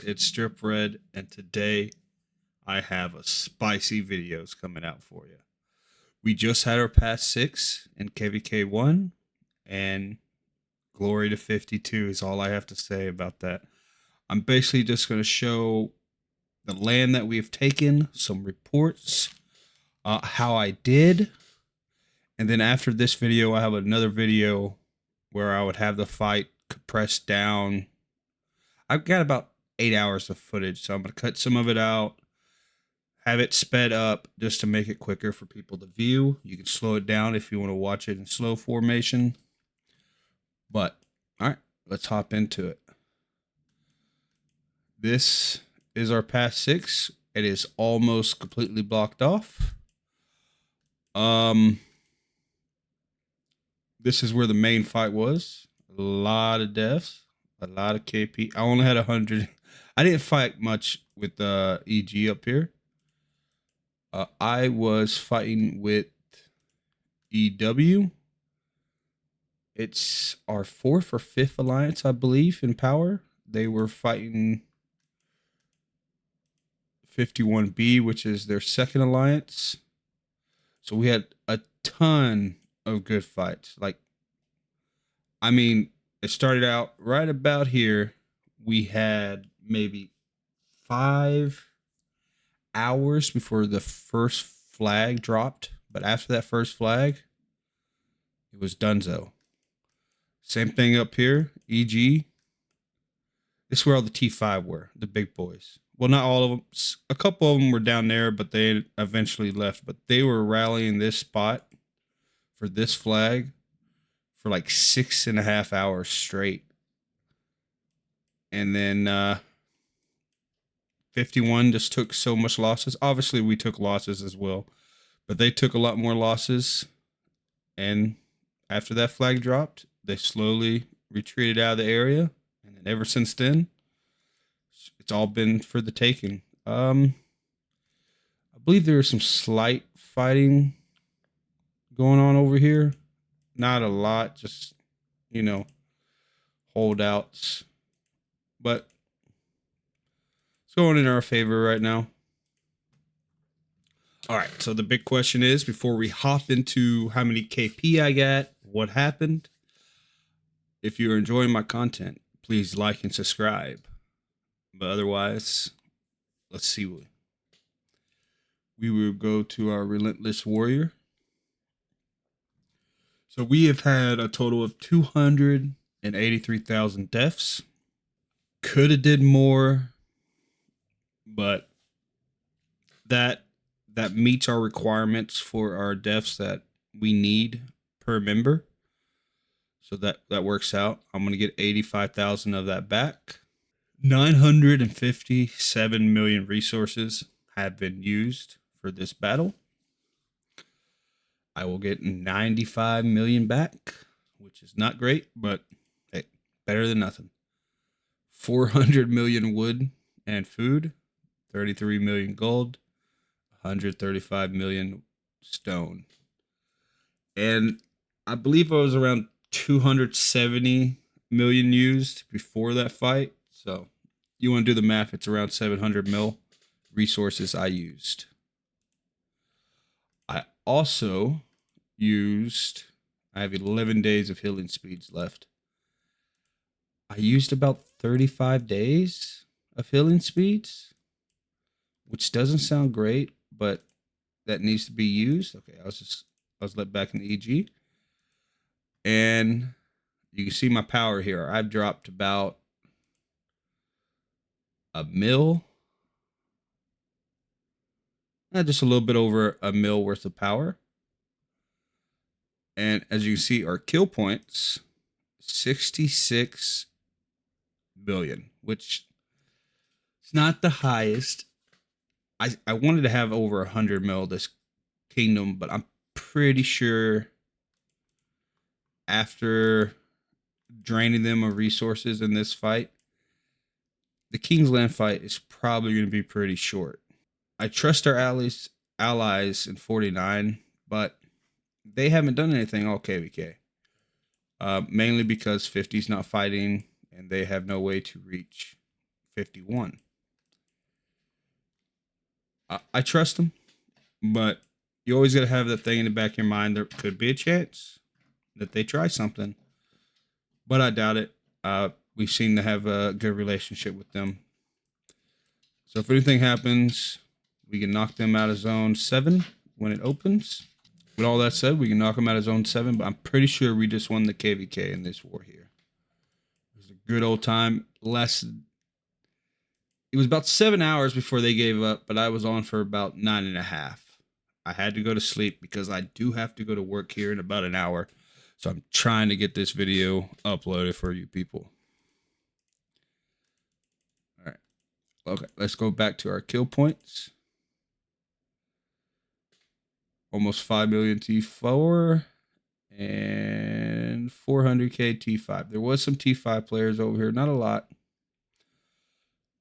it's Strip Red, and today I have a spicy videos coming out for you. We just had our past six in KVK1, and glory to 52 is all I have to say about that. I'm basically just going to show the land that we have taken, some reports, how I did, and then after this video, I have another video where I would have the fight compressed down. I've got about 8 hours of footage, so I'm going to cut some of it out, have it sped up just to make it quicker for people to view. You can slow it down if you want to watch it in slow formation. But, all right, let's hop into it. This is our past six. It is almost completely blocked off. This is where the main fight was. A lot of deaths, a lot of KP. I only had 100. I didn't fight much with EG up here. I was fighting with EW. It's our fourth or fifth alliance, I believe, in power. They were fighting 51B, which is their second alliance. So we had a ton of good fights. It started out right about here. We had maybe 5 hours before the first flag dropped. But after that first flag, it was donezo. Same thing up here, EG. This is where all the T5 were, the big boys. Well, not all of them. A couple of them were down there, but they eventually left. But they were rallying this spot for this flag for like 6.5 hours straight. And then 51 just took so much losses. Obviously, we took losses as well, but they took a lot more losses. And after that flag dropped, they slowly retreated out of the area. And then ever since then, it's all been for the taking. I believe there was some slight fighting going on over here. Not a lot, just, holdouts. But it's going in our favor right now. All right, so the big question is, before we hop into how many KP I got, what happened, if you're enjoying my content, please like and subscribe. But otherwise, let's see. We will go to our Relentless Warrior. So we have had a total of 283,000 deaths. Could have did more, but that meets our requirements for our deaths that we need per member. So that works out. I'm going to get 85,000 of that back. 957 million resources have been used for this battle. I will get 95 million back, which is not great, but hey, better than nothing. 400 million wood and food, 33 million gold, 135 million stone. And I believe I was around 270 million used before that fight. So you want to do the math, it's around 700 mil resources I used. I also I have 11 days of healing speeds left. I used about 35 days of healing speeds, which doesn't sound great, but that needs to be used. Okay, I was let back in the EG. And you can see my power here. I've dropped about a mil. Just a little bit over a mil worth of power. And as you can see, our kill points, 66 billion, which is not the highest. I wanted to have over 100 mil this kingdom, but I'm pretty sure after draining them of resources in this fight, the King's Land fight is probably going to be pretty short. I trust our allies in 49, but they haven't done anything all KVK. Mainly because 50's not fighting and they have no way to reach 51. I trust them, but you always got to have that thing in the back of your mind. There could be a chance that they try something, but I doubt it. We seem to have a good relationship with them. So if anything happens, we can knock them out of zone 7 when it opens. With all that said, we can knock them out of zone 7, but I'm pretty sure we just won the KVK in this war here. It was a good old time. It was about 7 hours before they gave up, but I was on for about 9.5. I had to go to sleep because I do have to go to work here in about an hour. So I'm trying to get this video uploaded for you people. All right. Okay, let's go back to our kill points. Almost 5 million T4 and 400k T5. There was some T5 players over here, not a lot.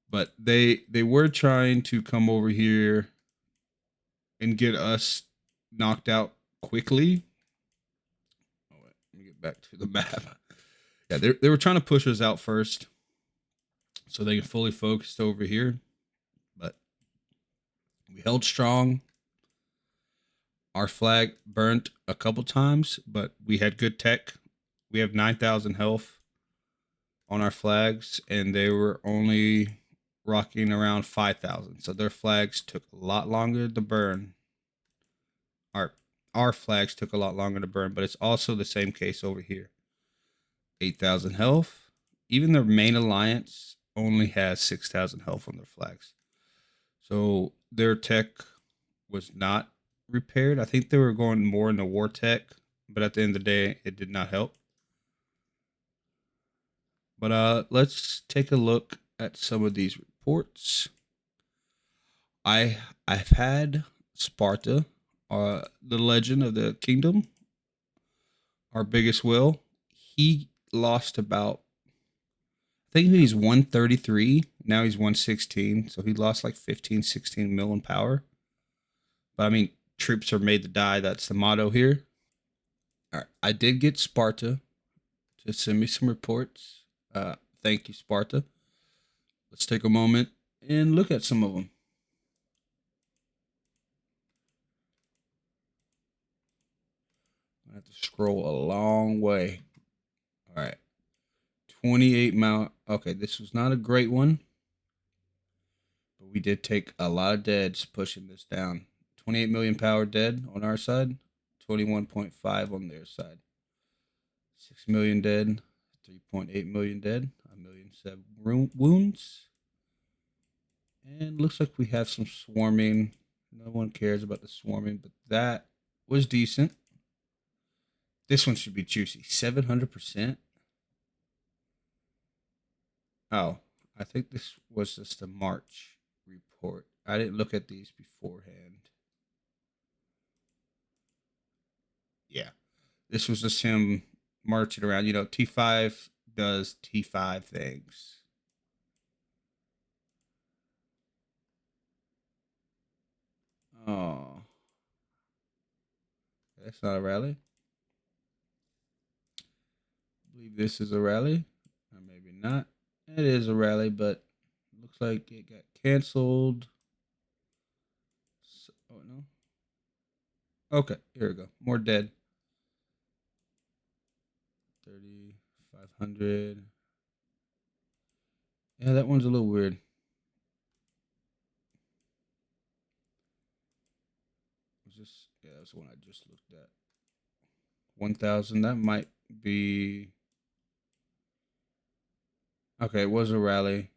But they were trying to come over here and get us knocked out quickly. Oh, wait, let me get back to the map. Yeah, they were trying to push us out first so they can fully focus over here. But we held strong. Our flag burnt a couple times, but we had good tech. We have 9,000 health on our flags, and they were only rocking around 5,000. So their flags took a lot longer to burn. Our flags took a lot longer to burn, but it's also the same case over here. 8,000 health. Even their main alliance only has 6,000 health on their flags. So their tech was not repaired. I think they were going more into war tech, but at the end of the day, it did not help. But let's take a look at some of these reports. I've had Sparta, the legend of the kingdom, our biggest will. He lost about, I think he's 133. Now he's 116. So he lost like 15, 16 mil in power. But I mean, troops are made to die. That's the motto here. All right. I did get Sparta to send me some reports. Thank you, Sparta. Let's take a moment and look at some of them. I have to scroll a long way. All right. 28 mile. Okay, this was not a great one. But we did take a lot of deads pushing this down. 28 million power dead on our side. 21.5 on their side. 6 million dead. 3.8 million dead. 1,000,007 wounds. And looks like we have some swarming. No one cares about the swarming, but that was decent. This one should be juicy. 700%. Oh, I think this was just a March report. I didn't look at these beforehand. Yeah. This was just him marching around. You know, T5 does T5 things. Oh. That's not a rally. I believe this is a rally. Or maybe not. It is a rally, but looks like it got canceled. Oh, no. Okay, here we go. More dead. 3,500. Yeah, that one's a little weird. Yeah, that's the one I just looked at. 1,000. That might be. Okay, it was a rally.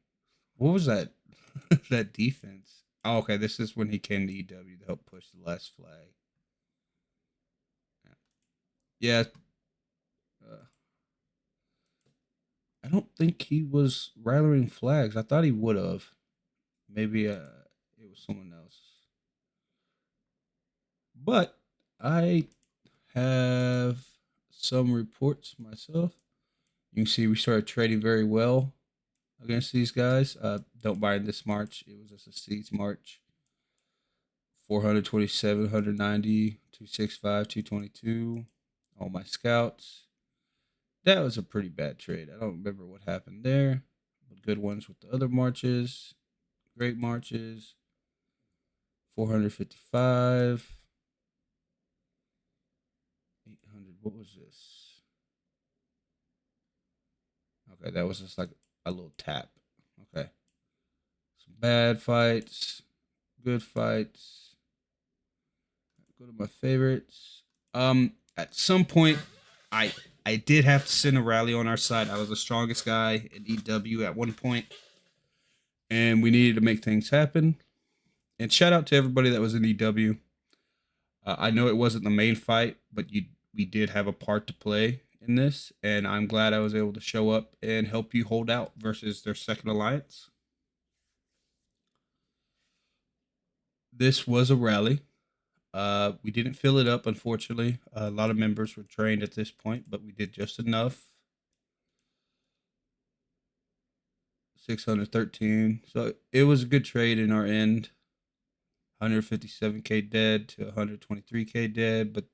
What was that? That defense. Oh, okay. This is when he came to EW to help push the last flag. Yeah. I don't think he was rallying flags. I thought he would have. Maybe it was someone else. But I have some reports myself. You can see we started trading very well against these guys. Don't buy this March. It was just a siege March. 427, 190, 265, 222. All my scouts. That was a pretty bad trade. I don't remember what happened there, but good ones with the other marches. Great marches. 455. 800. What was this? Okay, that was just like a little tap. Okay. Some bad fights. Good fights. Go to my favorites. At some point, I I did have to send a rally on our side. I was the strongest guy in EW at one point, and we needed to make things happen. And shout out to everybody that was in EW. I know it wasn't the main fight, but we did have a part to play in this, and I'm glad I was able to show up and help you hold out versus their second alliance. This was a rally. We didn't fill it up, unfortunately. A lot of members were trained at this point, but we did just enough. 613. So it was a good trade in our end. 157k dead to 123k dead, but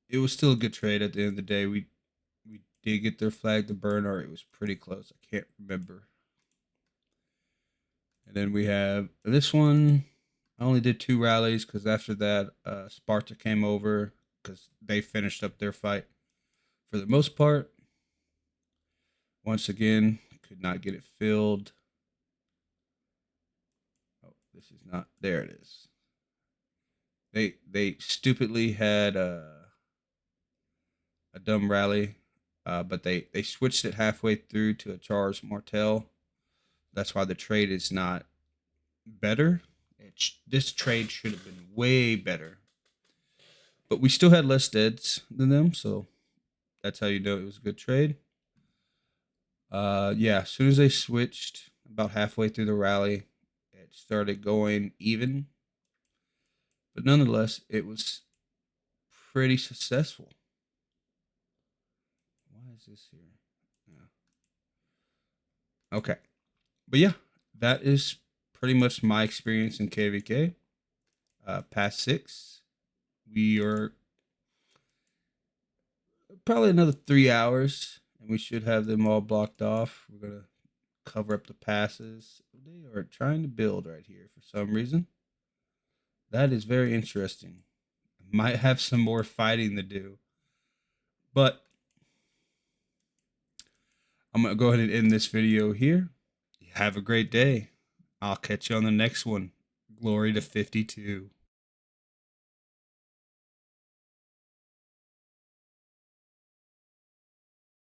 it was still a good trade at the end of the day. We did get their flag to burn, or it was pretty close. I can't remember. And then we have this one. I only did 2 rallies because after that, Sparta came over because they finished up their fight for the most part. Once again, could not get it filled. Oh, this is not. There it is. They stupidly had a dumb rally, but they switched it halfway through to a Charles Martel. That's why the trade is not better. This trade should have been way better. But we still had less deads than them, so that's how you know it was a good trade. Yeah, as soon as they switched, about halfway through the rally, it started going even. But nonetheless, it was pretty successful. Why is this here? Yeah. Okay. But yeah, that is pretty much my experience in KVK. Past 6. We are probably another 3 hours, and we should have them all blocked off. We're going to cover up the passes. They are trying to build right here for some reason. That is very interesting. Might have some more fighting to do. But I'm going to go ahead and end this video here. Have a great day. I'll catch you on the next one. Glory to 52.